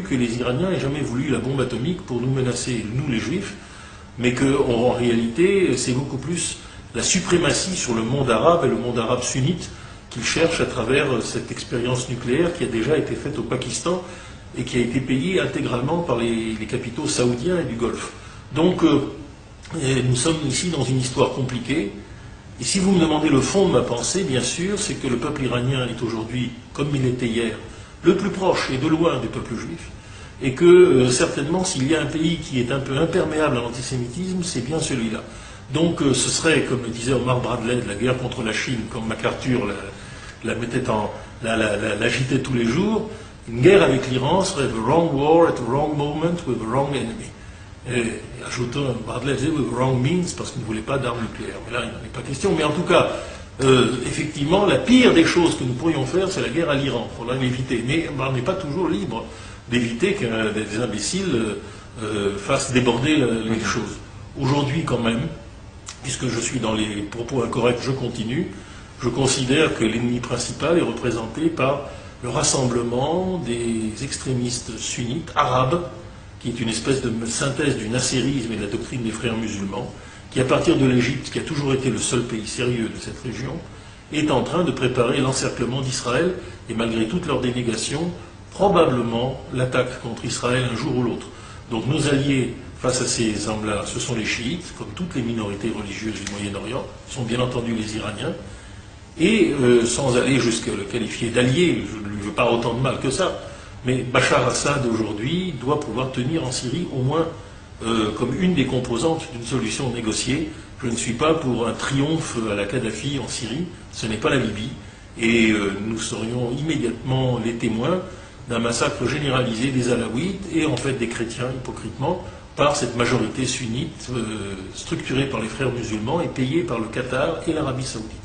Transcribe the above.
que les Iraniens n'aient jamais voulu la bombe atomique pour nous menacer, nous les Juifs, mais qu'en réalité, c'est beaucoup plus la suprématie sur le monde arabe et le monde arabe sunnite qu'ils cherchent à travers cette expérience nucléaire qui a déjà été faite au Pakistan et qui a été payée intégralement par les capitaux saoudiens et du Golfe. Donc, nous sommes ici dans une histoire compliquée. Et si vous me demandez le fond de ma pensée, bien sûr, c'est que le peuple iranien est aujourd'hui, comme il était hier, le plus proche et de loin du peuple juif. Et que, certainement, s'il y a un pays qui est un peu imperméable à l'antisémitisme, c'est bien celui-là. Donc, ce serait, comme le disait Omar Bradley, de la guerre contre la Chine, comme MacArthur l'agitait tous les jours, une guerre avec l'Iran serait the wrong war at the wrong moment with the wrong enemy. Et ajoutant, Bradley disait with the wrong means parce qu'il ne voulait pas d'armes nucléaires. Mais là, il n'en est pas question. Mais en tout cas, effectivement, la pire des choses que nous pourrions faire, c'est la guerre à l'Iran. Il faudra l'éviter. Mais on n'est pas toujours libre d'éviter que des imbéciles fassent déborder les choses. Aujourd'hui, quand même, puisque je suis dans les propos incorrects, je continue. Je considère que l'ennemi principal est représenté par le rassemblement des extrémistes sunnites arabes, qui est une espèce de synthèse du nasserisme et de la doctrine des frères musulmans, qui à partir de l'Égypte, qui a toujours été le seul pays sérieux de cette région, est en train de préparer l'encerclement d'Israël, et malgré toutes leurs dénégations, probablement l'attaque contre Israël un jour ou l'autre. Donc nos alliés face à ces hommes-là, ce sont les chiites, comme toutes les minorités religieuses du Moyen-Orient, sont bien entendu les Iraniens, et sans aller jusqu'à le qualifier d'allié, je ne lui veux pas autant de mal que ça, mais Bachar Assad aujourd'hui doit pouvoir tenir en Syrie au moins comme une des composantes d'une solution négociée. Je ne suis pas pour un triomphe à la Kadhafi en Syrie, ce n'est pas la Libye, et nous serions immédiatement les témoins d'un massacre généralisé des Alaouites et en fait des chrétiens, hypocritement, par cette majorité sunnite structurée par les frères musulmans et payée par le Qatar et l'Arabie Saoudite.